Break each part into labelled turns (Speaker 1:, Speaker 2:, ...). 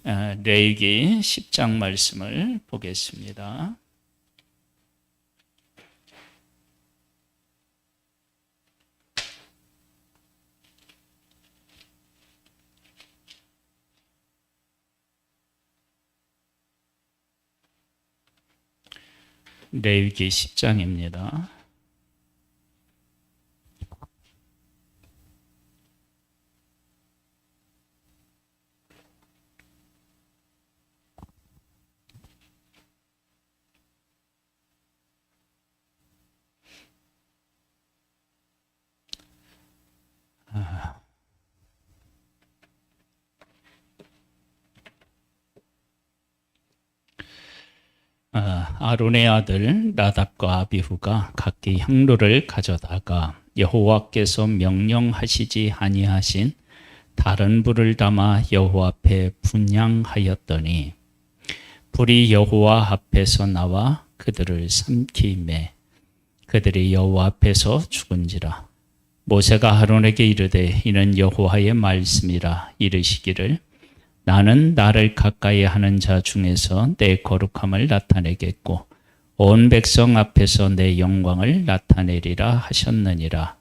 Speaker 1: 레위기 10장 말씀을 보겠습니다. 레위기 10장입니다. 아론의 아들 나답과 아비후가 각기 향로를 가져다가 여호와께서 명령하시지 아니하신 다른 불을 담아 여호와 앞에 분향하였더니 불이 여호와 앞에서 나와 그들을 삼키매 그들이 여호와 앞에서 죽은지라. 모세가 아론에게 이르되 이는 여호와의 말씀이라. 이르시기를 나는 나를 가까이 하는 자 중에서 내 거룩함을 나타내겠고 온 백성 앞에서 내 영광을 나타내리라 하셨느니라.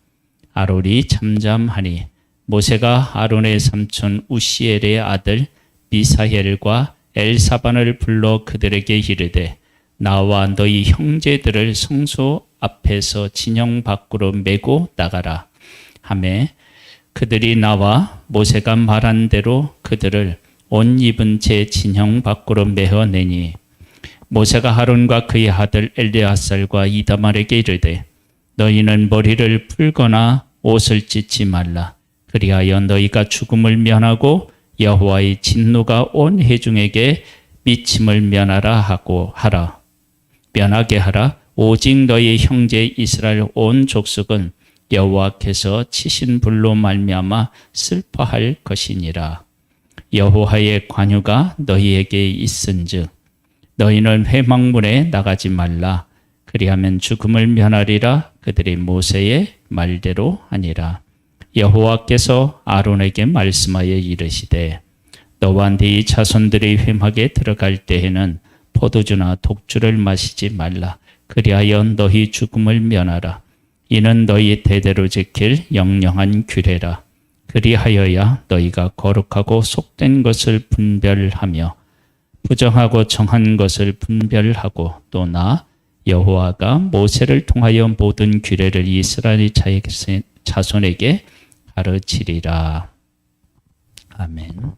Speaker 1: 아론이 잠잠하니 모세가 아론의 삼촌 우시엘의 아들 미사엘과 엘사반을 불러 그들에게 이르되 나와 너희 형제들을 성소 앞에서 진영 밖으로 메고 나가라 하매 그들이 나와 모세가 말한 대로 그들을 옷 입은 채 진영 밖으로 메어내니 모세가 아론과 그의 아들 엘르아살과 이다말에게 이르되 너희는 머리를 풀거나 옷을 찢지 말라. 그리하여 너희가 죽음을 면하고 여호와의 진노가 온 회중에게 미침을 면하게 하라. 오직 너희 형제 이스라엘 온 족속은 여호와께서 치신 불로 말미암아 슬퍼할 것이니라. 여호와의 관유가 너희에게 있은즉 너희는 회막문에 나가지 말라. 그리하면 죽음을 면하리라. 그들이 모세의 말대로 하니라. 여호와께서 아론에게 말씀하여 이르시되 너와 네 자손들이 회막에 들어갈 때에는 포도주나 독주를 마시지 말라. 그리하여 너희 죽음을 면하라. 이는 너희 대대로 지킬 영영한 규례라. 그리하여야 너희가 거룩하고 속된 것을 분별하며 부정하고 정한 것을 분별하고 또 나 여호와가 모세를 통하여 모든 규례를 이스라엘 자손에게 가르치리라. 아멘.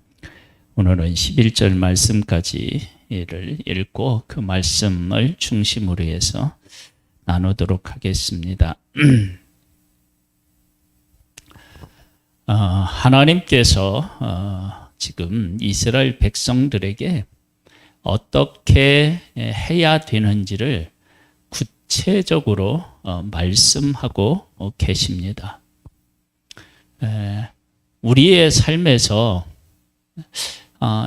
Speaker 1: 오늘은 11절 말씀까지를 읽고 그 말씀을 중심으로 해서 나누도록 하겠습니다. 하나님께서 지금 이스라엘 백성들에게 어떻게 해야 되는지를 구체적으로 말씀하고 계십니다. 우리의 삶에서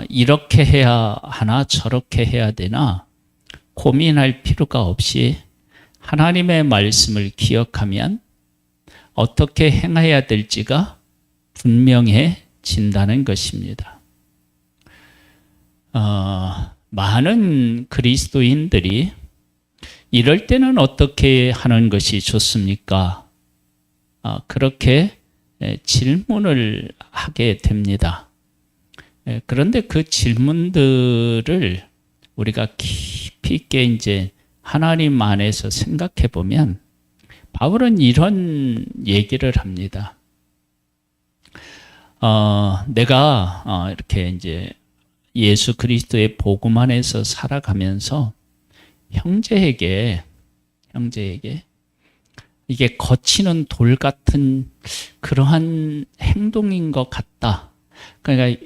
Speaker 1: 이렇게 해야 하나 저렇게 해야 되나 고민할 필요가 없이 하나님의 말씀을 기억하면 어떻게 행해야 될지가 분명해진다는 것입니다. 많은 그리스도인들이 이럴 때는 어떻게 하는 것이 좋습니까? 그렇게 질문을 하게 됩니다. 그런데 그 질문들을 우리가 깊이 있게 이제 하나님 안에서 생각해 보면 바울은 이런 얘기를 합니다. 내가 이렇게 이제 예수 그리스도의 복음 안에서 살아가면서 형제에게 이게 거치는 돌 같은 그러한 행동인 것 같다. 그러니까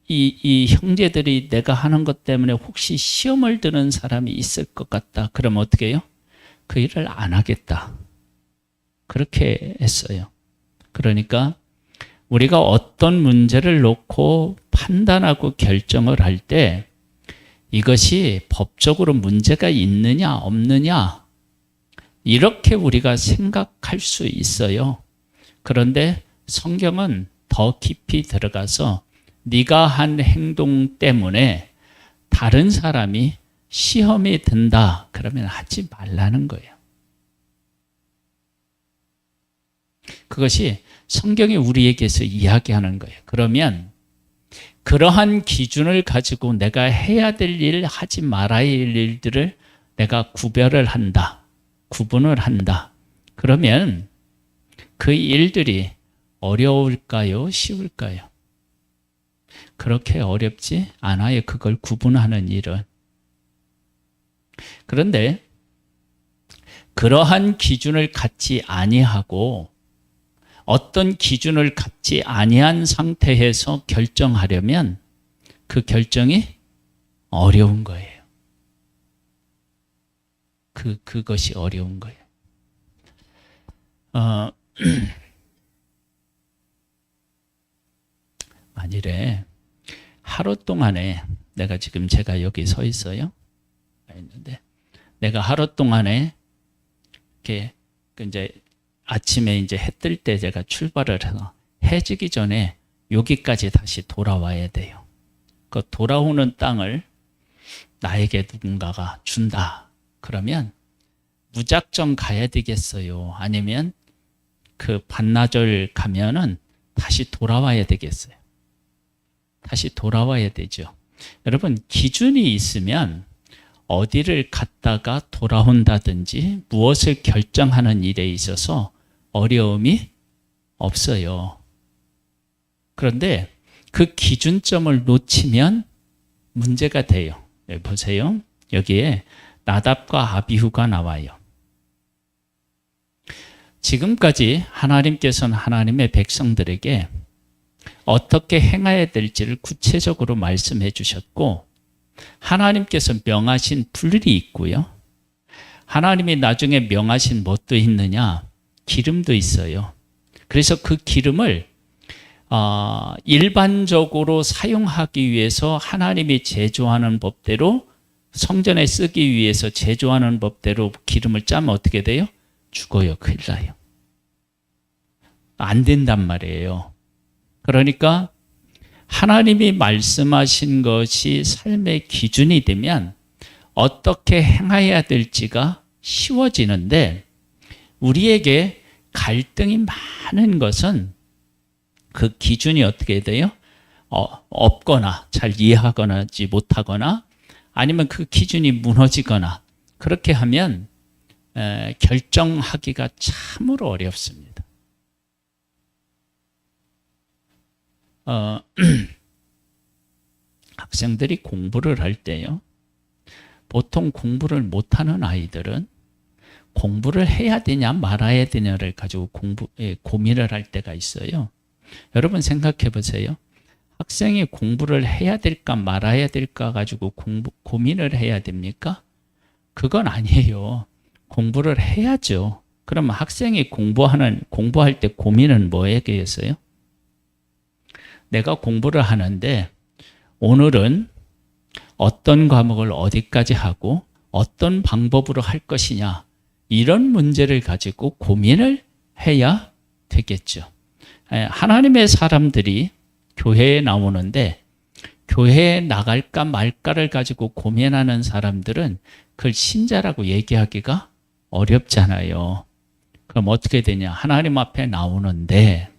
Speaker 1: 이 형제들이 내가 하는 것 때문에 혹시 시험을 드는 사람이 있을 것 같다. 그럼 어떻게 해요? 그 일을 안 하겠다. 그렇게 했어요. 그러니까 우리가 어떤 문제를 놓고 판단하고 결정을 할 때 이것이 법적으로 문제가 있느냐 없느냐 이렇게 우리가 생각할 수 있어요. 그런데 성경은 더 깊이 들어가서 네가 한 행동 때문에 다른 사람이 시험이 든다. 그러면 하지 말라는 거예요. 그것이 성경이 우리에게서 이야기하는 거예요. 그러면 그러한 기준을 가지고 내가 해야 될 일, 하지 말아야 할 일들을 내가 구별을 한다. 구분을 한다. 그러면 그 일들이 어려울까요? 쉬울까요? 그렇게 어렵지 않아요. 그걸 구분하는 일은. 그런데 그러한 기준을 갖지 아니하고 어떤 기준을 갖지 아니한 상태에서 결정하려면 그 결정이 어려운 거예요. 그것이 어려운 거예요. 만일에 하루 동안에 제가 여기 서 있어요. 있는데 내가 하루 동안에 이렇게 이제 아침에 이제 해 뜰 때 제가 출발을 해서 해 지기 전에 여기까지 다시 돌아와야 돼요. 그 돌아오는 땅을 나에게 누군가가 준다. 그러면 무작정 가야 되겠어요? 아니면 그 반나절 가면은 다시 돌아와야 되겠어요? 다시 돌아와야 되죠. 여러분, 기준이 있으면 어디를 갔다가 돌아온다든지 무엇을 결정하는 일에 있어서 어려움이 없어요. 그런데 그 기준점을 놓치면 문제가 돼요. 여기 보세요. 여기에 나답과 아비후가 나와요. 지금까지 하나님께서는 하나님의 백성들에게 어떻게 행해야 될지를 구체적으로 말씀해 주셨고, 하나님께서 명하신 불이 있고요. 하나님이 나중에 명하신 뭣도 있느냐? 기름도 있어요. 그래서 그 기름을 일반적으로 사용하기 위해서 하나님이 제조하는 법대로, 성전에 쓰기 위해서 제조하는 법대로 기름을 짜면 어떻게 돼요? 죽어요. 큰일 나요. 안 된단 말이에요. 그러니까 하나님이 말씀하신 것이 삶의 기준이 되면 어떻게 행해야 될지가 쉬워지는데, 우리에게 갈등이 많은 것은 그 기준이 어떻게 돼요? 없거나 잘 이해하거나 못하거나, 아니면 그 기준이 무너지거나, 그렇게 하면 결정하기가 참으로 어렵습니다. 학생들이 공부를 할 때요, 보통 공부를 못하는 아이들은 공부를 해야 되냐 말아야 되냐를 가지고 고민을 할 때가 있어요. 여러분 생각해 보세요. 학생이 공부를 해야 될까 말아야 될까 가지고 고민을 해야 됩니까? 그건 아니에요. 공부를 해야죠. 그러면 학생이 공부할 때 고민은 뭐에게였어요? 내가 공부를 하는데 오늘은 어떤 과목을 어디까지 하고 어떤 방법으로 할 것이냐, 이런 문제를 가지고 고민을 해야 되겠죠. 하나님의 사람들이 교회에 나오는데 교회에 나갈까 말까를 가지고 고민하는 사람들은 그걸 신자라고 얘기하기가 어렵잖아요. 그럼 어떻게 되냐? 하나님 앞에 나오는데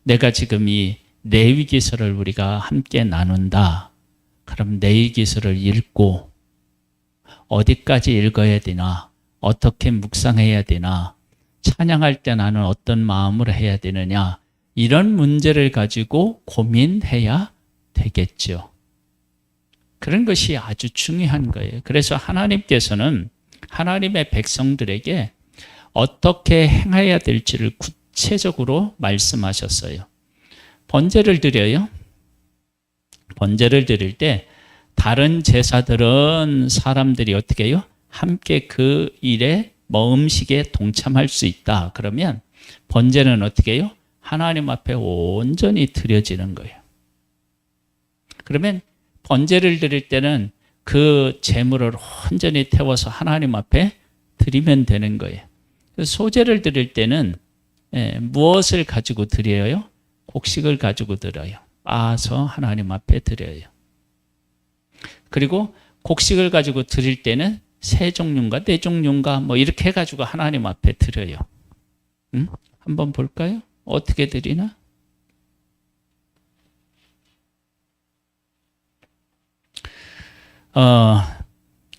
Speaker 1: 내가 지금 이 레위기서를 우리가 함께 나눈다. 그럼 레위기서를 읽고 어디까지 읽어야 되나? 어떻게 묵상해야 되나? 찬양할 때 나는 어떤 마음으로 해야 되느냐? 이런 문제를 가지고 고민해야 되겠죠. 그런 것이 아주 중요한 거예요. 그래서 하나님께서는 하나님의 백성들에게 어떻게 행해야 될지를 구체적으로 말씀하셨어요. 번제를 드려요. 번제를 드릴 때 다른 제사들은 사람들이 어떻게 해요? 함께 그 일에 음식에 동참할 수 있다. 그러면 번제는 어떻게 해요? 하나님 앞에 온전히 드려지는 거예요. 그러면 번제를 드릴 때는 그 제물을 온전히 태워서 하나님 앞에 드리면 되는 거예요. 소제를 드릴 때는 무엇을 가지고 드려요? 곡식을 가지고 드려요. 빻아서 하나님 앞에 드려요. 그리고 곡식을 가지고 드릴 때는 세 종류인가 네 종류인가 뭐 이렇게 해가지고 하나님 앞에 드려요. 한번 볼까요? 어떻게 드리나?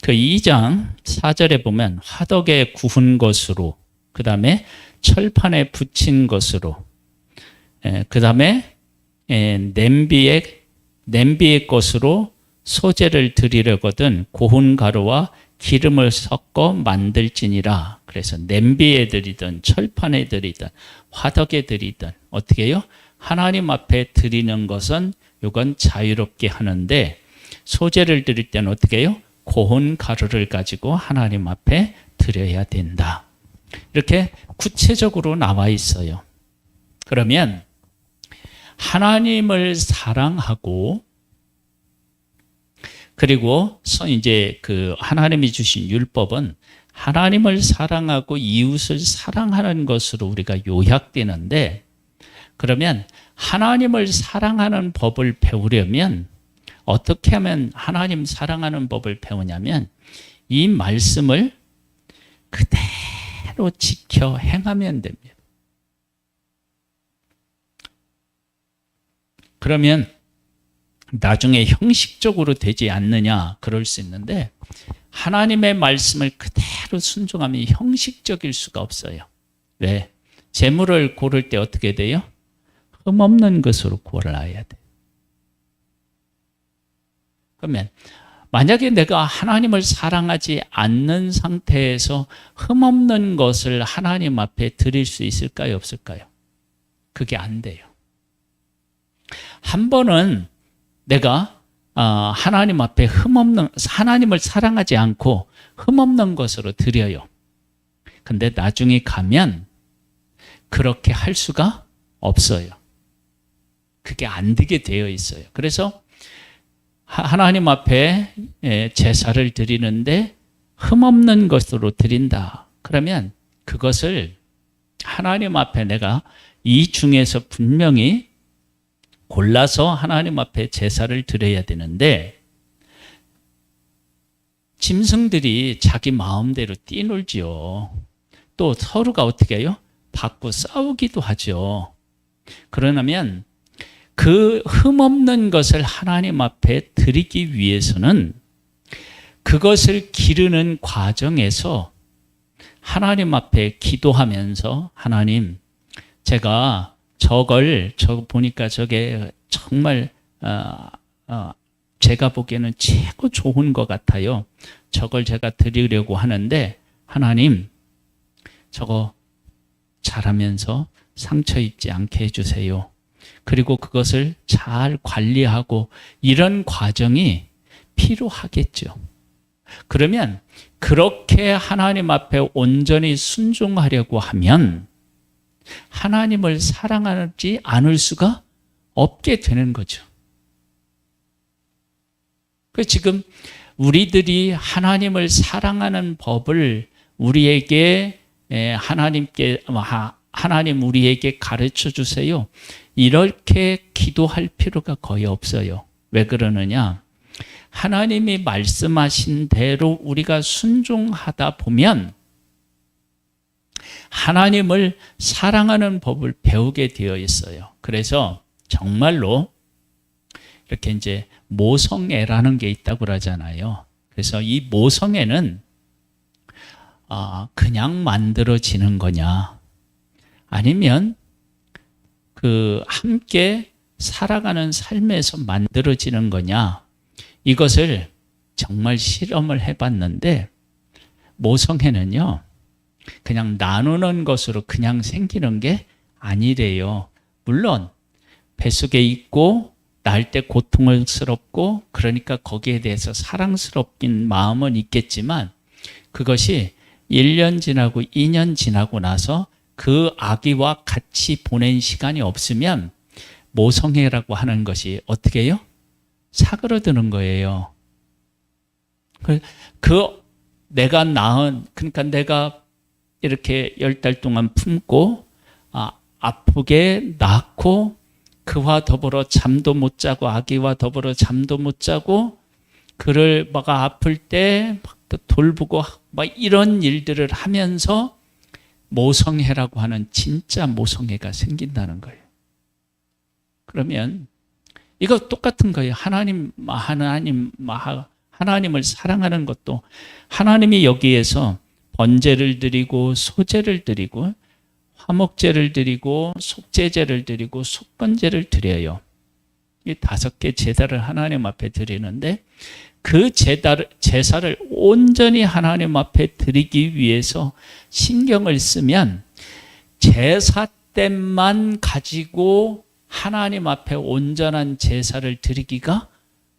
Speaker 1: 그 2장 4절에 보면 화덕에 구운 것으로, 그 다음에 철판에 붙인 것으로, 그 다음에 냄비의 것으로 소재를 드리려거든 고운 가루와 기름을 섞어 만들지니라. 그래서 냄비에 드리든 철판에 드리든 화덕에 드리든 어떻게 해요? 하나님 앞에 드리는 것은 이건 자유롭게 하는데, 소재를 드릴 때는 어떻게 해요? 고운 가루를 가지고 하나님 앞에 드려야 된다. 이렇게 구체적으로 나와 있어요. 그러면 하나님을 사랑하고, 그리고 이제 그 하나님이 주신 율법은 하나님을 사랑하고 이웃을 사랑하는 것으로 우리가 요약되는데, 그러면 하나님을 사랑하는 법을 배우려면 어떻게 하면 하나님 사랑하는 법을 배우냐면 이 말씀을 그대로 지켜 행하면 됩니다. 그러면 나중에 형식적으로 되지 않느냐 그럴 수 있는데, 하나님의 말씀을 그대로 순종하면 형식적일 수가 없어요. 왜? 재물을 고를 때 어떻게 돼요? 흠없는 것으로 골라야 돼. 그러면 만약에 내가 하나님을 사랑하지 않는 상태에서 흠없는 것을 하나님 앞에 드릴 수 있을까요? 없을까요? 그게 안 돼요. 한 번은 내가 하나님 앞에 하나님을 사랑하지 않고 흠없는 것으로 드려요. 근데 나중에 가면 그렇게 할 수가 없어요. 그게 안 되게 되어 있어요. 그래서 하나님 앞에 제사를 드리는데 흠없는 것으로 드린다. 그러면 그것을 하나님 앞에 내가 이 중에서 분명히 골라서 하나님 앞에 제사를 드려야 되는데, 짐승들이 자기 마음대로 뛰놀지요. 또 서로가 어떻게 해요? 받고 싸우기도 하죠. 그러면 그 흠없는 것을 하나님 앞에 드리기 위해서는 그것을 기르는 과정에서 하나님 앞에 기도하면서, 하나님, 제가 저거 보니까 저게 정말 제가 보기에는 최고 좋은 것 같아요. 저걸 제가 드리려고 하는데 하나님, 저거 잘하면서 상처 입지 않게 해주세요. 그리고 그것을 잘 관리하고, 이런 과정이 필요하겠죠. 그러면 그렇게 하나님 앞에 온전히 순종하려고 하면 하나님을 사랑하지 않을 수가 없게 되는 거죠. 지금 우리들이 하나님을 사랑하는 법을 우리에게 하나님 우리에게 가르쳐 주세요, 이렇게 기도할 필요가 거의 없어요. 왜 그러느냐? 하나님이 말씀하신 대로 우리가 순종하다 보면 하나님을 사랑하는 법을 배우게 되어 있어요. 그래서 정말로 이렇게 이제 모성애라는 게 있다고 그러잖아요. 그래서 이 모성애는 그냥 만들어지는 거냐, 아니면 그 함께 살아가는 삶에서 만들어지는 거냐, 이것을 정말 실험을 해봤는데, 모성애는요 그냥 나누는 것으로 그냥 생기는 게 아니래요. 물론 뱃속에 있고 낳을 때 고통스럽고, 그러니까 거기에 대해서 사랑스럽긴 마음은 있겠지만, 그것이 1년 지나고 2년 지나고 나서 그 아기와 같이 보낸 시간이 없으면 모성애라고 하는 것이 어떻게 해요? 사그러드는 거예요. 내가 낳은, 그러니까 내가 이렇게 10달 동안 품고 아프게 낳고 그와 더불어 잠도 못 자고 아기와 더불어 잠도 못 자고 그를 막 아플 때 막 돌보고 막 이런 일들을 하면서 모성애라고 하는 진짜 모성애가 생긴다는 거예요. 그러면 이거 똑같은 거예요. 하나님을 사랑하는 것도 하나님이 여기에서 번제를 드리고 소제를 드리고 화목제를 드리고 속죄제를 드리고 속건제를 드려요. 이 5개 제사를 하나님 앞에 드리는데 그 제사를 온전히 하나님 앞에 드리기 위해서 신경을 쓰면 제사 때만 가지고 하나님 앞에 온전한 제사를 드리기가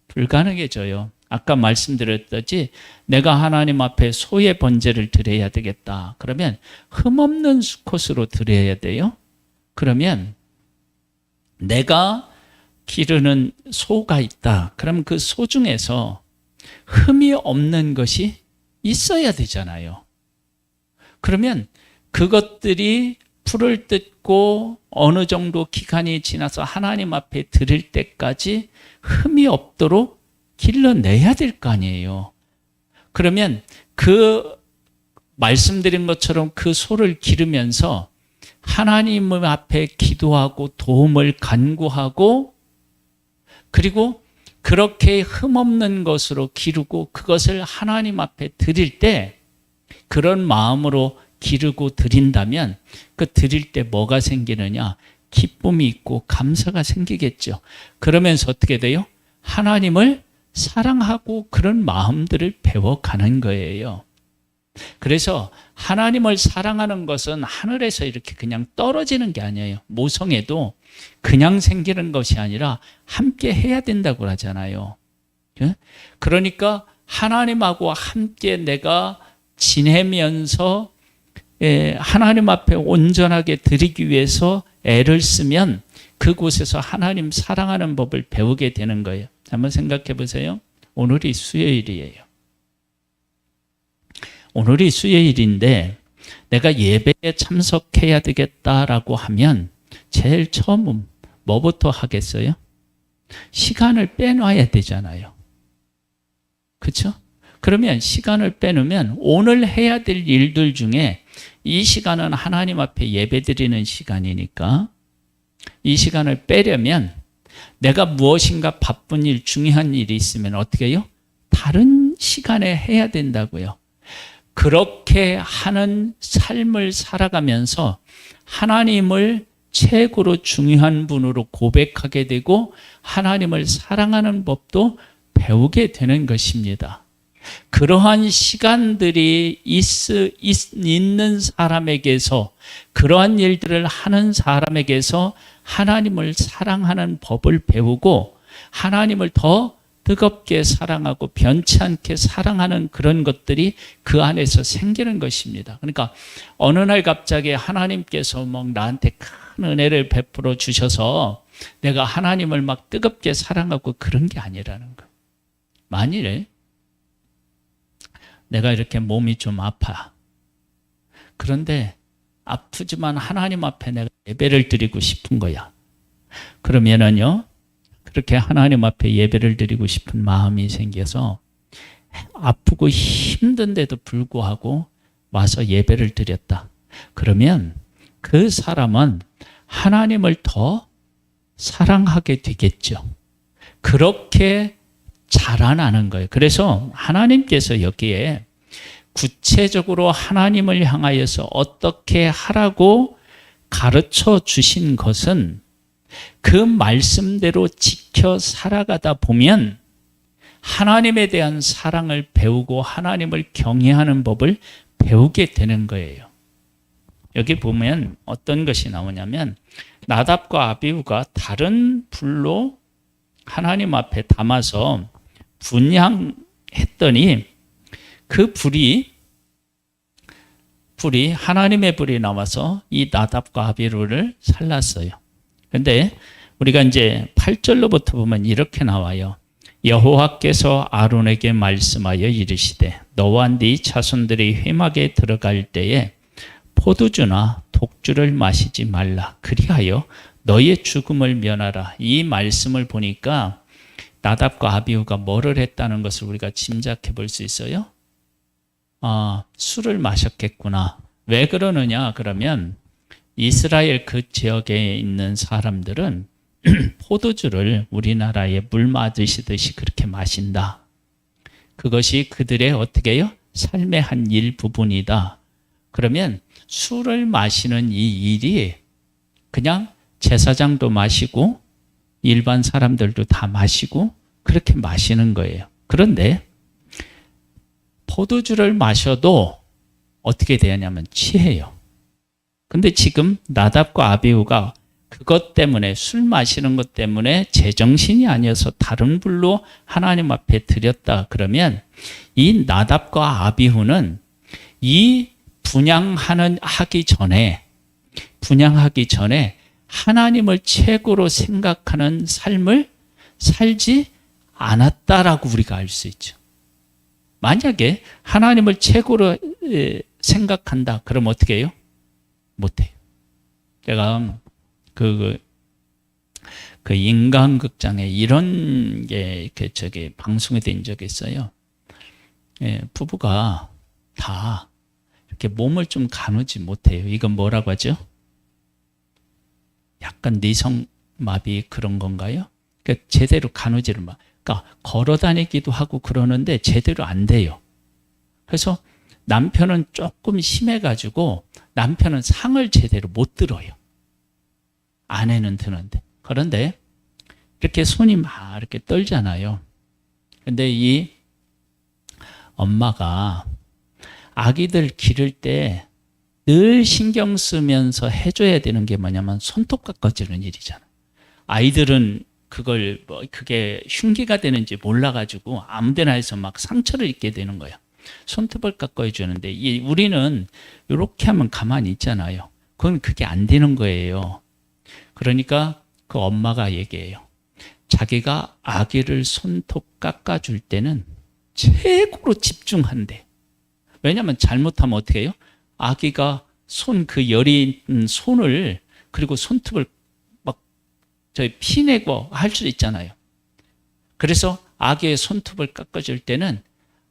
Speaker 1: 불가능해져요. 아까 말씀드렸듯이 내가 하나님 앞에 소의 번제를 드려야 되겠다. 그러면 흠없는 수컷으로 드려야 돼요. 그러면 내가 기르는 소가 있다. 그럼 그 소 중에서 흠이 없는 것이 있어야 되잖아요. 그러면 그것들이 풀을 뜯고 어느 정도 기간이 지나서 하나님 앞에 드릴 때까지 흠이 없도록 길러내야 될 거 아니에요. 그러면 그 말씀드린 것처럼 그 소를 기르면서 하나님 앞에 기도하고 도움을 간구하고 그리고 그렇게 흠없는 것으로 기르고 그것을 하나님 앞에 드릴 때 그런 마음으로 기르고 드린다면 그 드릴 때 뭐가 생기느냐? 기쁨이 있고 감사가 생기겠죠. 그러면서 어떻게 돼요? 하나님을 사랑하고 그런 마음들을 배워가는 거예요. 그래서 하나님을 사랑하는 것은 하늘에서 이렇게 그냥 떨어지는 게 아니에요. 모성애도 그냥 생기는 것이 아니라 함께 해야 된다고 하잖아요. 그러니까 하나님하고 함께 내가 지내면서 하나님 앞에 온전하게 드리기 위해서 애를 쓰면 그곳에서 하나님 사랑하는 법을 배우게 되는 거예요. 한번 생각해 보세요. 오늘이 수요일이에요. 오늘이 수요일인데 내가 예배에 참석해야 되겠다라고 하면 제일 처음은 뭐부터 하겠어요? 시간을 빼놔야 되잖아요. 그렇죠? 그러면 시간을 빼놓으면 오늘 해야 될 일들 중에 이 시간은 하나님 앞에 예배드리는 시간이니까 이 시간을 빼려면 내가 무엇인가 바쁜 일, 중요한 일이 있으면 어떻게 해요? 다른 시간에 해야 된다고요. 그렇게 하는 삶을 살아가면서 하나님을 최고로 중요한 분으로 고백하게 되고 하나님을 사랑하는 법도 배우게 되는 것입니다. 그러한 시간들이 있는 사람에게서 그러한 일들을 하는 사람에게서 하나님을 사랑하는 법을 배우고 하나님을 더 뜨겁게 사랑하고 변치 않게 사랑하는 그런 것들이 그 안에서 생기는 것입니다. 그러니까 어느 날 갑자기 하나님께서 막 나한테 큰 은혜를 베풀어 주셔서 내가 하나님을 막 뜨겁게 사랑하고 그런 게 아니라는 거예요. 만일에 내가 이렇게 몸이 좀 아파. 그런데 아프지만 하나님 앞에 내가 예배를 드리고 싶은 거야. 그러면은요, 그렇게 하나님 앞에 예배를 드리고 싶은 마음이 생겨서 아프고 힘든데도 불구하고 와서 예배를 드렸다. 그러면 그 사람은 하나님을 더 사랑하게 되겠죠. 그렇게 자라나는 거예요. 그래서 하나님께서 여기에 구체적으로 하나님을 향하여서 어떻게 하라고 가르쳐 주신 것은 그 말씀대로 지켜 살아가다 보면 하나님에 대한 사랑을 배우고 하나님을 경외하는 법을 배우게 되는 거예요. 여기 보면 어떤 것이 나오냐면 나답과 아비후가 다른 불로 하나님 앞에 담아서 분향했더니 그 불이 하나님의 불이 나와서 이 나답과 아비후를 살랐어요. 근데 우리가 이제 8절로부터 보면 이렇게 나와요. 여호와께서 아론에게 말씀하여 이르시되 너와 네 자손들이 회막에 들어갈 때에 포도주나 독주를 마시지 말라. 그리하여 너희의 죽음을 면하라. 이 말씀을 보니까 나답과 아비후가 뭐를 했다는 것을 우리가 짐작해 볼 수 있어요? 술을 마셨겠구나. 왜 그러느냐 그러면 이스라엘 그 지역에 있는 사람들은 포도주를 우리나라에 물 마시듯이 그렇게 마신다. 그것이 그들의 어떻게 해요? 삶의 한 일부분이다. 그러면 술을 마시는 이 일이 그냥 제사장도 마시고 일반 사람들도 다 마시고 그렇게 마시는 거예요. 그런데 포도주를 마셔도 어떻게 되냐면 취해요. 근데 지금 나답과 아비후가 그것 때문에 술 마시는 것 때문에 제정신이 아니어서 다른 불로 하나님 앞에 드렸다 그러면 이 나답과 아비후는 이 분향하기 전에 하나님을 최고로 생각하는 삶을 살지 않았다라고 우리가 알 수 있죠. 만약에 하나님을 최고로 생각한다 그럼 어떻게 해요? 못해요. 제가 그 인간극장에 이런 게 이렇게 방송이 된 적이 있어요. 부부가 다 이렇게 몸을 좀 가누지 못해요. 이건 뭐라고 하죠? 약간 뇌성마비 그런 건가요? 그러니까 제대로 가누지를 마. 그러니까 걸어 다니기도 하고 그러는데 제대로 안 돼요. 그래서 남편은 조금 심해가지고 남편은 상을 제대로 못 들어요. 아내는 드는데. 그런데 이렇게 손이 막 이렇게 떨잖아요. 근데 이 엄마가 아기들 기를 때 늘 신경 쓰면서 해줘야 되는 게 뭐냐면 손톱 깎아주는 일이잖아. 아이들은 그게 흉기가 되는지 몰라가지고 아무데나 해서 막 상처를 입게 되는 거야. 손톱을 깎아야 주는데 우리는 이렇게 하면 가만히 있잖아요. 그게 안 되는 거예요. 그러니까 그 엄마가 얘기해요. 자기가 아기를 손톱 깎아줄 때는 최고로 집중한대. 왜냐하면 잘못하면 어떻게 해요? 아기가 그 여린 손을 그리고 손톱을 막 피내고 할 수 있잖아요. 그래서 아기의 손톱을 깎아줄 때는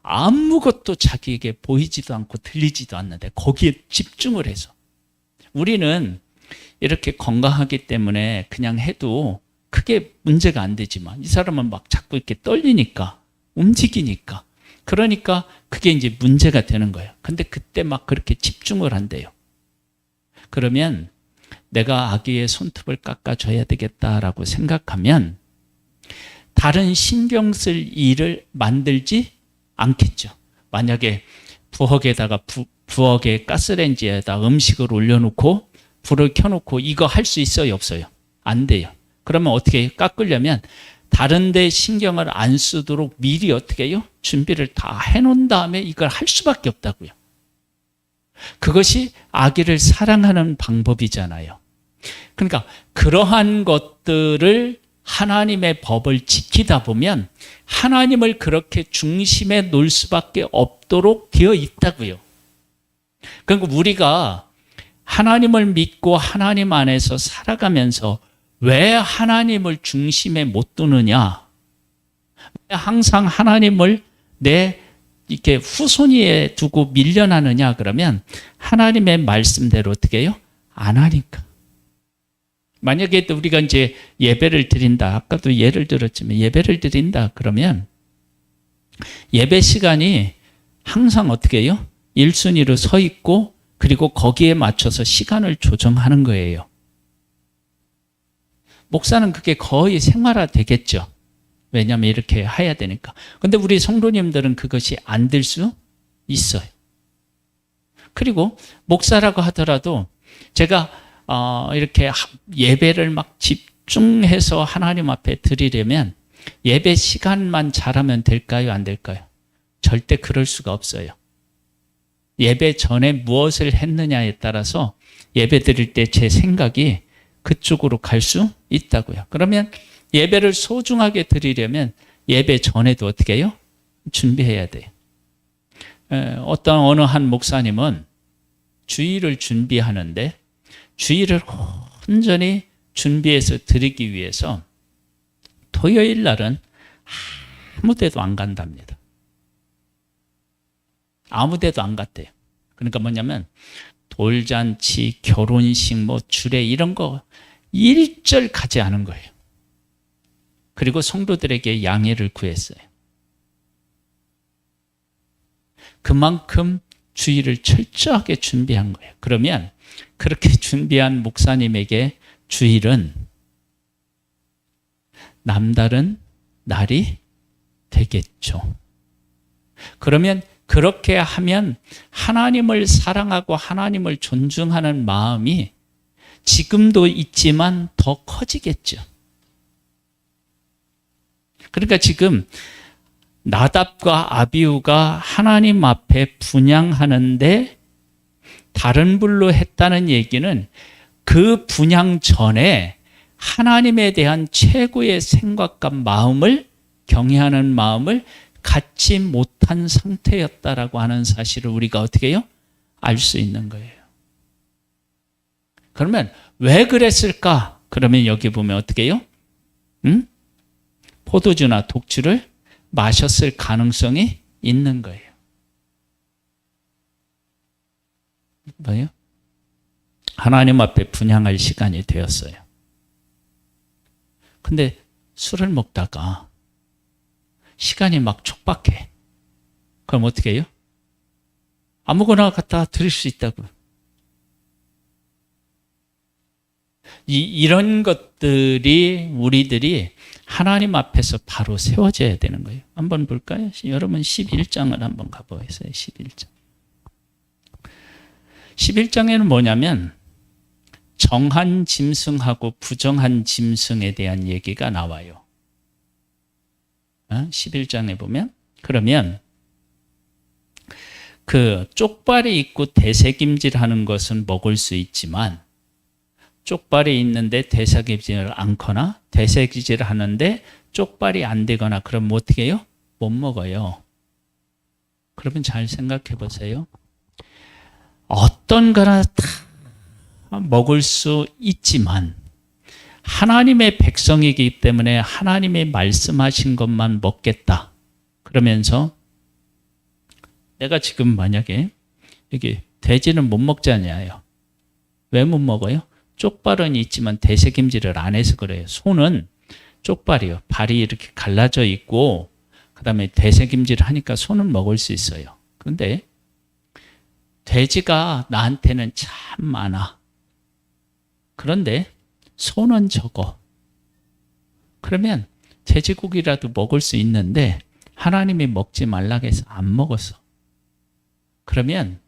Speaker 1: 아무것도 자기에게 보이지도 않고 들리지도 않는데 거기에 집중을 해서 우리는 이렇게 건강하기 때문에 그냥 해도 크게 문제가 안 되지만 이 사람은 막 자꾸 이렇게 떨리니까 움직이니까 그러니까 그게 이제 문제가 되는 거예요. 근데 그때 막 그렇게 집중을 한대요. 그러면 내가 아기의 손톱을 깎아줘야 되겠다라고 생각하면 다른 신경 쓸 일을 만들지 않겠죠. 만약에 부엌에다가 부엌에 가스레인지에다 음식을 올려놓고 불을 켜놓고 이거 할 수 있어요? 없어요? 안 돼요. 그러면 어떻게 해요? 깎으려면 다른 데 신경을 안 쓰도록 미리 어떻게 해요? 준비를 다 해놓은 다음에 이걸 할 수밖에 없다고요. 그것이 아기를 사랑하는 방법이잖아요. 그러니까 그러한 것들을 하나님의 법을 지키다 보면 하나님을 그렇게 중심에 놓을 수밖에 없도록 되어 있다고요. 그러니까 우리가 하나님을 믿고 하나님 안에서 살아가면서 왜 하나님을 중심에 못 두느냐? 왜 항상 하나님을 내 이렇게 후손위에 두고 밀려나느냐? 그러면 하나님의 말씀대로 어떻게 해요? 안 하니까. 만약에 우리가 이제 예배를 드린다. 아까도 예를 들었지만 예배를 드린다. 그러면 예배 시간이 항상 어떻게 해요? 1순위로 서 있고 그리고 거기에 맞춰서 시간을 조정하는 거예요. 목사는 그게 거의 생활화 되겠죠. 왜냐하면 이렇게 해야 되니까. 근데 우리 성도님들은 그것이 안 될 수 있어요. 그리고 목사라고 하더라도 제가 이렇게 예배를 막 집중해서 하나님 앞에 드리려면 예배 시간만 잘하면 될까요? 안 될까요? 절대 그럴 수가 없어요. 예배 전에 무엇을 했느냐에 따라서 예배 드릴 때 제 생각이 그쪽으로 갈 수 있다고요. 그러면 예배를 소중하게 드리려면 예배 전에도 어떻게 해요? 준비해야 돼요. 어느 한 목사님은 주일을 준비하는데 주일을 온전히 준비해서 드리기 위해서 토요일 날은 아무 데도 안 간답니다. 아무 데도 안 갔대요. 그러니까 뭐냐면 돌잔치, 결혼식, 뭐 주례 이런 거 일절 가지 않은 거예요. 그리고 성도들에게 양해를 구했어요. 그만큼 주일을 철저하게 준비한 거예요. 그러면 그렇게 준비한 목사님에게 주일은 남다른 날이 되겠죠. 그러면 그렇게 하면 하나님을 사랑하고 하나님을 존중하는 마음이 지금도 있지만 더 커지겠죠. 그러니까 지금 나답과 아비후가 하나님 앞에 분향하는데 다른 불로 했다는 얘기는 그 분향 전에 하나님에 대한 최고의 생각과 마음을 경외하는 마음을 갖지 못한 상태였다라고 하는 사실을 우리가 어떻게 해요? 알 수 있는 거예요. 그러면 왜 그랬을까? 그러면 여기 보면 어떻게 해요? 포도주나 독주를 마셨을 가능성이 있는 거예요. 뭐예요? 하나님 앞에 분향할 시간이 되었어요. 근데 술을 먹다가 시간이 막 촉박해. 그럼 어떻게 해요? 아무거나 갖다 드릴 수 있다고. 이런 것들이 우리들이 하나님 앞에서 바로 세워져야 되는 거예요. 한번 볼까요? 여러분 11장을 한번 가보세요. 11장. 11장에는 뭐냐면 정한 짐승하고 부정한 짐승에 대한 얘기가 나와요. 11장에 보면 그러면 그 쪽발이 있고 대새김질하는 것은 먹을 수 있지만 쪽발이 있는데 대새김질을 않거나 대새김질을 하는데 쪽발이 안 되거나 그럼 뭐 어떻게 해요? 못 먹어요. 그러면 잘 생각해 보세요. 어떤 거나 다 먹을 수 있지만 하나님의 백성이기 때문에 하나님의 말씀하신 것만 먹겠다. 그러면서 내가 지금 만약에 여기 돼지는 못 먹잖아요. 왜 못 먹어요? 쪽발은 있지만 대새김질을 안 해서 그래요. 소는 쪽발이요. 발이 이렇게 갈라져 있고 그다음에 대새김질을 하니까 소는 먹을 수 있어요. 그런데 돼지가 나한테는 참 많아. 그런데 소는 적어. 그러면 돼지고기라도 먹을 수 있는데 하나님이 먹지 말라고 해서 안 먹었어. 그러면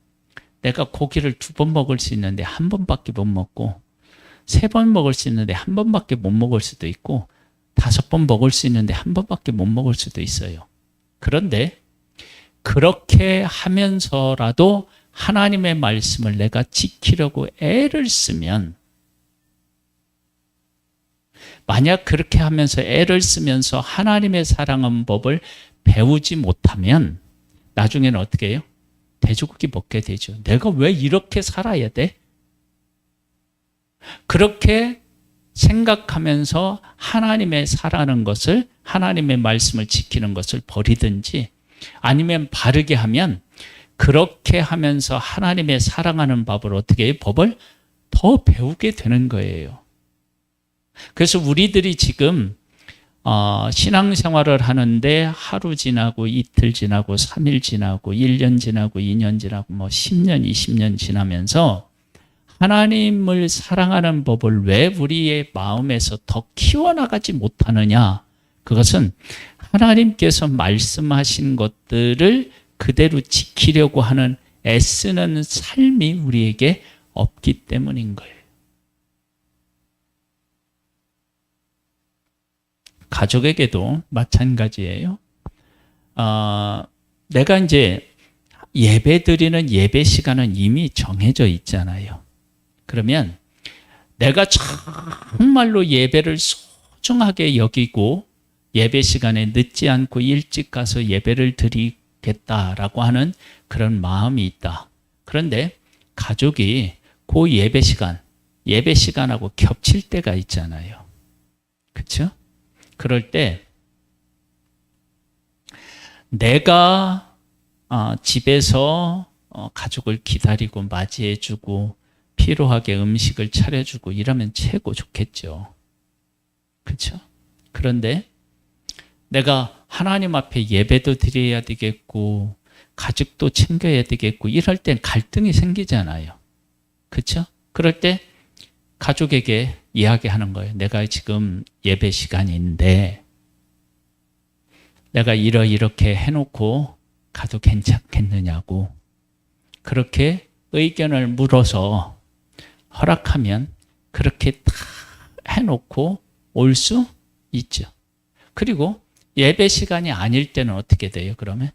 Speaker 1: 내가 고기를 2번 먹을 수 있는데 1번밖에 못 먹고 3번 먹을 수 있는데 1번밖에 못 먹을 수도 있고 5번 먹을 수 있는데 1번밖에 못 먹을 수도 있어요. 그런데 그렇게 하면서라도 하나님의 말씀을 내가 지키려고 애를 쓰면 만약 그렇게 하면서 애를 쓰면서 하나님의 사랑하는 법을 배우지 못하면 나중에는 어떻게 해요? 돼지고기 먹게 되죠. 내가 왜 이렇게 살아야 돼? 그렇게 생각하면서 하나님의 사랑하는 것을 하나님의 말씀을 지키는 것을 버리든지 아니면 바르게 하면 그렇게 하면서 하나님의 사랑하는 법을 어떻게 해요? 법을 더 배우게 되는 거예요. 그래서 우리들이 지금 신앙생활을 하는데 하루 지나고 이틀 지나고 3일 지나고 1년 지나고 2년 지나고 뭐 10년 20년 지나면서 하나님을 사랑하는 법을 왜 우리의 마음에서 더 키워나가지 못하느냐? 그것은 하나님께서 말씀하신 것들을 그대로 지키려고 하는 애쓰는 삶이 우리에게 없기 때문인 거예요. 가족에게도 마찬가지예요. 내가 이제 예배 드리는 예배 시간은 이미 정해져 있잖아요. 그러면 내가 정말로 예배를 소중하게 여기고 예배 시간에 늦지 않고 일찍 가서 예배를 드리겠다라고 하는 그런 마음이 있다. 그런데 가족이 그 예배 시간 예배 시간하고 겹칠 때가 있잖아요. 그렇죠? 그럴 때 내가 집에서 가족을 기다리고 맞이해주고 필요하게 음식을 차려주고 이러면 최고 좋겠죠. 그렇죠? 그런데 내가 하나님 앞에 예배도 드려야 되겠고 가족도 챙겨야 되겠고 이럴 땐 갈등이 생기잖아요. 그렇죠? 그럴 때 가족에게 이야기하는 거예요. 내가 지금 예배 시간인데 내가 이렇게 해놓고 가도 괜찮겠느냐고 그렇게 의견을 물어서 허락하면 그렇게 다 해놓고 올 수 있죠. 그리고 예배 시간이 아닐 때는 어떻게 돼요? 그러면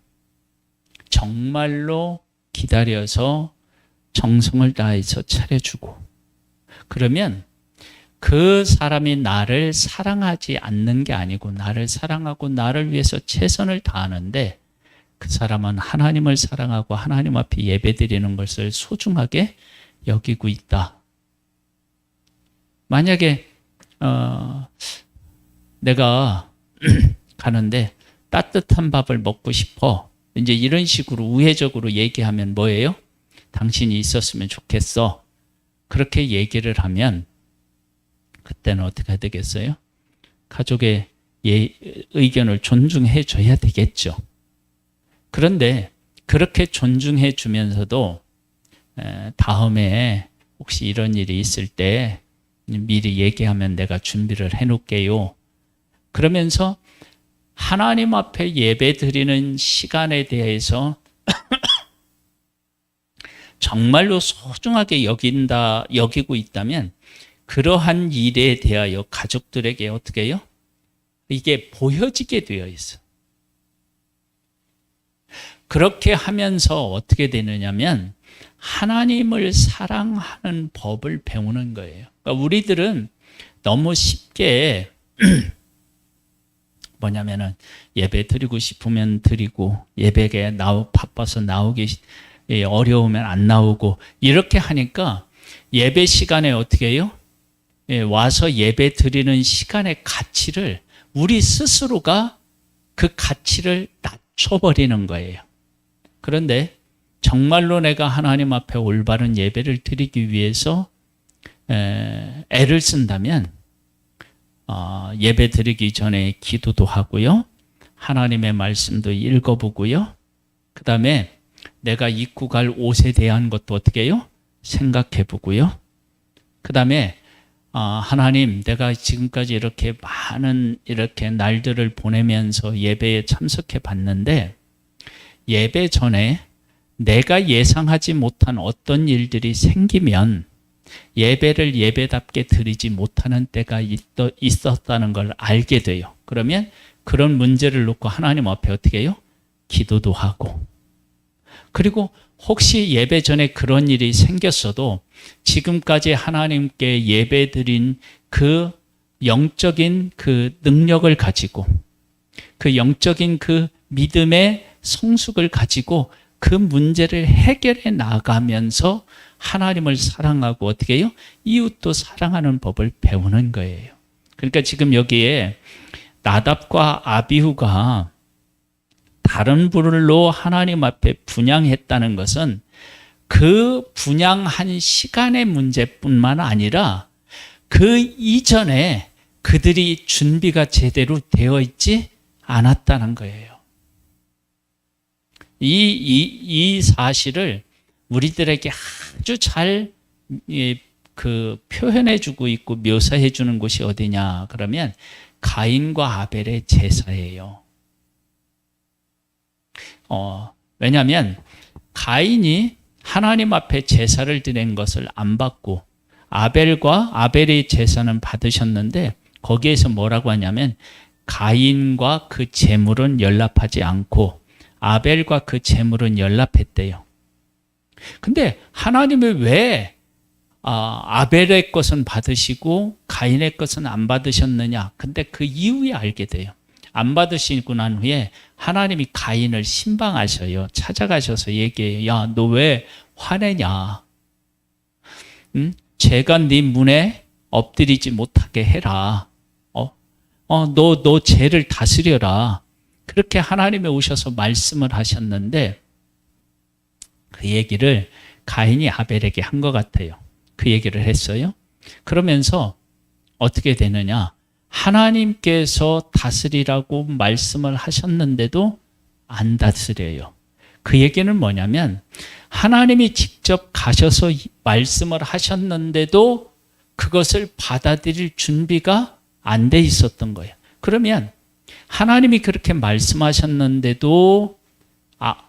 Speaker 1: 정말로 기다려서 정성을 다해서 차려주고 그러면 그 사람이 나를 사랑하지 않는 게 아니고 나를 사랑하고 나를 위해서 최선을 다하는데 그 사람은 하나님을 사랑하고 하나님 앞에 예배드리는 것을 소중하게 여기고 있다. 만약에 내가 가는데 따뜻한 밥을 먹고 싶어. 이제 이런 식으로 우회적으로 얘기하면 뭐예요? 당신이 있었으면 좋겠어. 그렇게 얘기를 하면 그때는 어떻게 되겠어요? 가족의 의견을 존중해 줘야 되겠죠. 그런데 그렇게 존중해 주면서도 다음에 혹시 이런 일이 있을 때 미리 얘기하면 내가 준비를 해 놓을게요. 그러면서 하나님 앞에 예배 드리는 시간에 대해서 정말로 소중하게 여기고 있다면 그러한 일에 대하여 가족들에게 어떻게 해요? 이게 보여지게 되어 있어. 그렇게 하면서 어떻게 되느냐면 하나님을 사랑하는 법을 배우는 거예요. 그러니까 우리들은 너무 쉽게 뭐냐면은 예배 드리고 싶으면 드리고 예배에 바빠서 나오기 어려우면 안 나오고 이렇게 하니까 예배 시간에 어떻게 해요? 와서 예배 드리는 시간의 가치를 우리 스스로가 그 가치를 낮춰버리는 거예요. 그런데 정말로 내가 하나님 앞에 올바른 예배를 드리기 위해서 애를 쓴다면 예배 드리기 전에 기도도 하고요. 하나님의 말씀도 읽어보고요. 그 다음에 내가 입고 갈 옷에 대한 것도 어떻게 해요? 생각해 보고요. 그 다음에 하나님 내가 지금까지 이렇게 많은 이렇게 날들을 보내면서 예배에 참석해 봤는데 예배 전에 내가 예상하지 못한 어떤 일들이 생기면 예배를 예배답게 드리지 못하는 때가 있었다는 걸 알게 돼요. 그러면 그런 문제를 놓고 하나님 앞에 어떻게 해요? 기도도 하고 그리고 혹시 예배 전에 그런 일이 생겼어도 지금까지 하나님께 예배 드린 그 영적인 그 능력을 가지고 그 영적인 그 믿음의 성숙을 가지고 그 문제를 해결해 나가면서 하나님을 사랑하고 어떻게 해요? 이웃도 사랑하는 법을 배우는 거예요. 그러니까 지금 여기에 나답과 아비후가 다른 불로 하나님 앞에 분향했다는 것은 그 분향한 시간의 문제뿐만 아니라 그 이전에 그들이 준비가 제대로 되어 있지 않았다는 거예요. 이 사실을 우리들에게 아주 잘 표현해 주고 있고 묘사해 주는 곳이 어디냐 그러면 가인과 아벨의 제사예요. 왜냐하면 가인이 하나님 앞에 제사를 드린 것을 안 받고 아벨의 제사는 받으셨는데 거기에서 뭐라고 하냐면 가인과 그 제물은 연락하지 않고 아벨과 그 제물은 연락했대요. 근데 하나님이 왜 아벨의 것은 받으시고 가인의 것은 안 받으셨느냐? 근데 그 이후에 알게 돼요. 안 받으시고 난 후에 하나님이 가인을 신방하셔요. 찾아가셔서 얘기해요. 야, 너 왜 화내냐? 응? 죄가 네 문에 엎드리지 못하게 해라. 너 죄를 다스려라. 그렇게 하나님이 오셔서 말씀을 하셨는데 그 얘기를 가인이 아벨에게 한 것 같아요. 그 얘기를 했어요. 그러면서 어떻게 되느냐? 하나님께서 다스리라고 말씀을 하셨는데도 안 다스려요. 그 얘기는 뭐냐면 하나님이 직접 가셔서 말씀을 하셨는데도 그것을 받아들일 준비가 안 돼 있었던 거예요. 그러면 하나님이 그렇게 말씀하셨는데도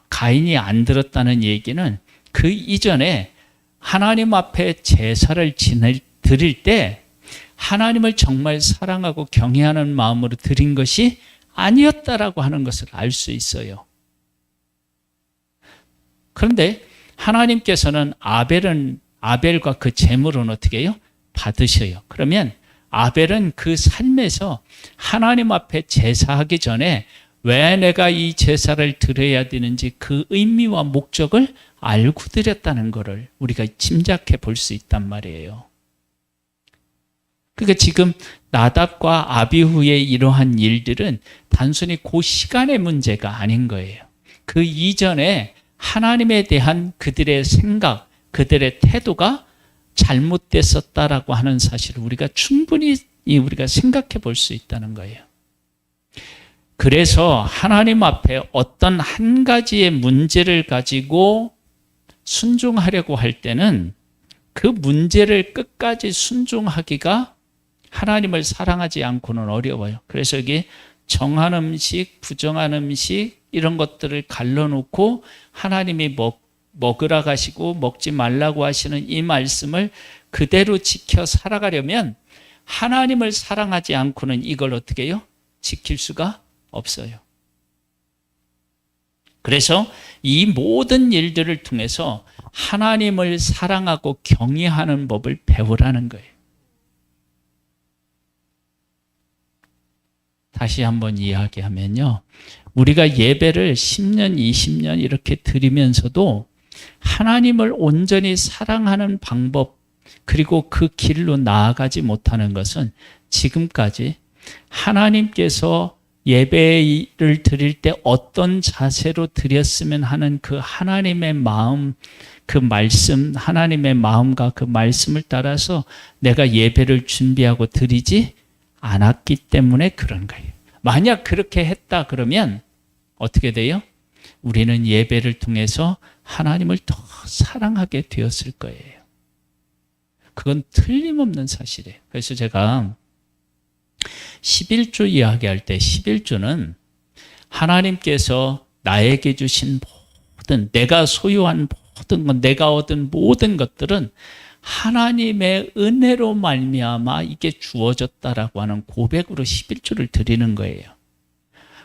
Speaker 1: 가인이 안 들었다는 얘기는 그 이전에 하나님 앞에 제사를 드릴 때 하나님을 정말 사랑하고 경외하는 마음으로 드린 것이 아니었다라고 하는 것을 알 수 있어요. 그런데 하나님께서는 아벨과 그 제물은 어떻게 해요? 받으셔요. 그러면 아벨은 그 삶에서 하나님 앞에 제사하기 전에 왜 내가 이 제사를 드려야 되는지 그 의미와 목적을 알고 드렸다는 것을 우리가 짐작해 볼 수 있단 말이에요. 그러니까 지금 나답과 아비후의 이러한 일들은 단순히 그 시간의 문제가 아닌 거예요. 그 이전에 하나님에 대한 그들의 생각, 그들의 태도가 잘못됐었다라고 하는 사실을 우리가 충분히 우리가 생각해 볼 수 있다는 거예요. 그래서 하나님 앞에 어떤 한 가지의 문제를 가지고 순종하려고 할 때는 그 문제를 끝까지 순종하기가 하나님을 사랑하지 않고는 어려워요. 그래서 여기 정한 음식, 부정한 음식 이런 것들을 갈라놓고 하나님이 먹으라 하시고 먹지 말라고 하시는 이 말씀을 그대로 지켜 살아가려면 하나님을 사랑하지 않고는 이걸 어떻게 해요? 지킬 수가 없어요. 그래서 이 모든 일들을 통해서 하나님을 사랑하고 경외하는 법을 배우라는 거예요. 다시 한번 이야기하면요. 우리가 예배를 10년, 20년 이렇게 드리면서도 하나님을 온전히 사랑하는 방법 그리고 그 길로 나아가지 못하는 것은 지금까지 하나님께서 예배를 드릴 때 어떤 자세로 드렸으면 하는 그 하나님의 마음, 그 말씀, 하나님의 마음과 그 말씀을 따라서 내가 예배를 준비하고 드리지 않았기 때문에 그런 거예요. 만약 그렇게 했다 그러면 어떻게 돼요? 우리는 예배를 통해서 하나님을 더 사랑하게 되었을 거예요. 그건 틀림없는 사실이에요. 그래서 제가 11조 이야기할 때 11조는 하나님께서 나에게 주신 모든, 내가 소유한 모든 것, 내가 얻은 모든 것들은 하나님의 은혜로 말미암아 이게 주어졌다라고 하는 고백으로 11조를 드리는 거예요.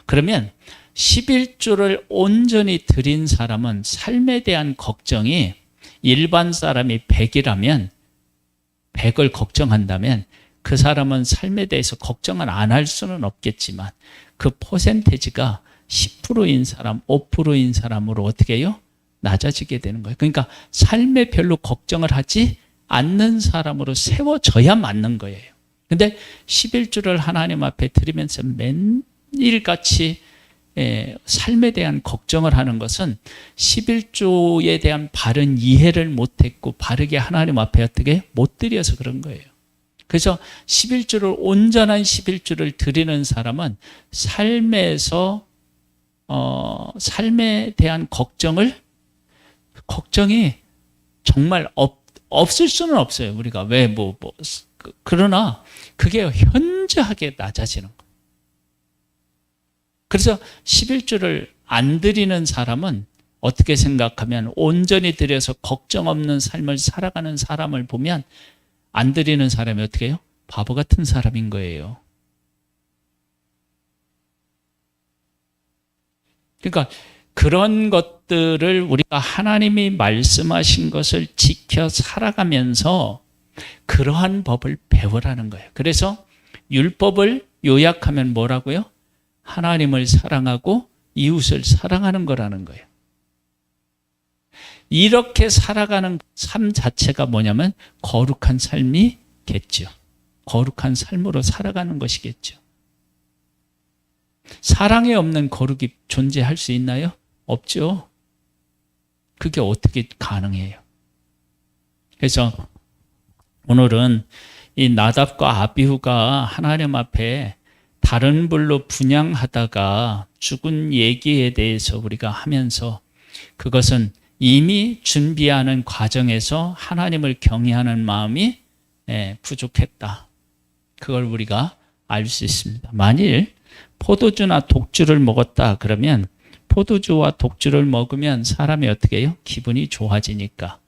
Speaker 1: 그러면 11조를 온전히 드린 사람은 삶에 대한 걱정이 일반 사람이 100이라면 100을 걱정한다면 그 사람은 삶에 대해서 걱정을 안 할 수는 없겠지만 그 퍼센테이지가 10%인 사람, 5%인 사람으로 어떻게 해요? 낮아지게 되는 거예요. 그러니까 삶에 별로 걱정을 하지 않는 사람으로 세워져야 맞는 거예요. 근데 11조를 하나님 앞에 드리면서 매일같이 삶에 대한 걱정을 하는 것은 11조에 대한 바른 이해를 못했고 바르게 하나님 앞에 어떻게 못 드려서 그런 거예요. 그래서 11조를 온전한 11조를 드리는 사람은 삶에서 삶에 대한 걱정이 정말 없을 수는 없어요. 우리가 왜 그러나 그게 현저하게 낮아지는 거예요. 그래서 11조를 안 드리는 사람은 어떻게 생각하면 온전히 드려서 걱정 없는 삶을 살아가는 사람을 보면 안 드리는 사람이 어떻게 해요? 바보 같은 사람인 거예요. 그러니까 그런 것들을 우리가 하나님이 말씀하신 것을 지켜 살아가면서 그러한 법을 배우라는 거예요. 그래서 율법을 요약하면 뭐라고요? 하나님을 사랑하고 이웃을 사랑하는 거라는 거예요. 이렇게 살아가는 삶 자체가 뭐냐면 거룩한 삶이겠죠. 거룩한 삶으로 살아가는 것이겠죠. 사랑이 없는 거룩이 존재할 수 있나요? 없죠. 그게 어떻게 가능해요? 그래서 오늘은 이 나답과 아비후가 하나님 앞에 다른 불로 분향하다가 죽은 얘기에 대해서 우리가 하면서 그것은 이미 준비하는 과정에서 하나님을 경외하는 마음이 부족했다. 그걸 우리가 알 수 있습니다. 만일 포도주나 독주를 먹었다 그러면 포도주와 독주를 먹으면 사람이 어떻게 해요? 기분이 좋아지니까.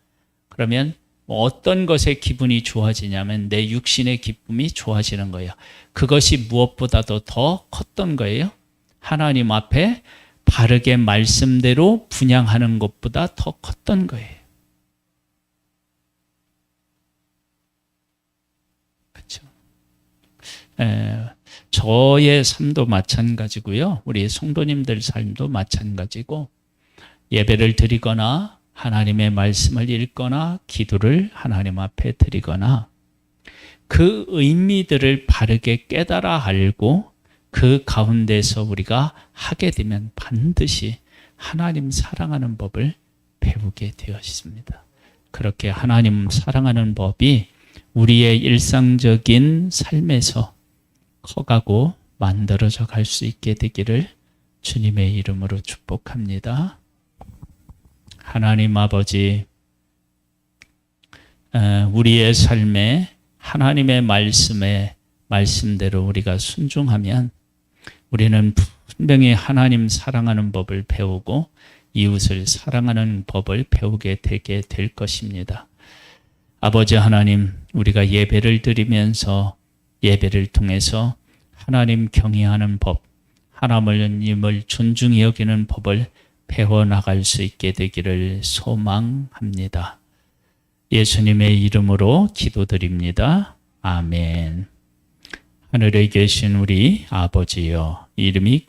Speaker 1: 그러면 어떤 것에 기분이 좋아지냐면 내 육신의 기쁨이 좋아지는 거예요. 그것이 무엇보다도 더 컸던 거예요. 하나님 앞에 바르게 말씀대로 분향하는 것보다 더 컸던 거예요. 그렇죠? 저의 삶도 마찬가지고요. 우리 성도님들 삶도 마찬가지고 예배를 드리거나 하나님의 말씀을 읽거나 기도를 하나님 앞에 드리거나 그 의미들을 바르게 깨달아 알고 그 가운데서 우리가 하게 되면 반드시 하나님 사랑하는 법을 배우게 되어 있습니다. 그렇게 하나님 사랑하는 법이 우리의 일상적인 삶에서 커가고 만들어져 갈 수 있게 되기를 주님의 이름으로 축복합니다. 하나님 아버지, 우리의 삶에 하나님의 말씀대로 우리가 순종하면 우리는 분명히 하나님 사랑하는 법을 배우고 이웃을 사랑하는 법을 배우게 되게 될 것입니다. 아버지 하나님, 우리가 예배를 드리면서 예배를 통해서 하나님 경외하는 법, 하나님을 존중히 여기는 법을 배워나갈 수 있게 되기를 소망합니다. 예수님의 이름으로 기도드립니다. 아멘. 하늘에 계신 우리 아버지여, 이름이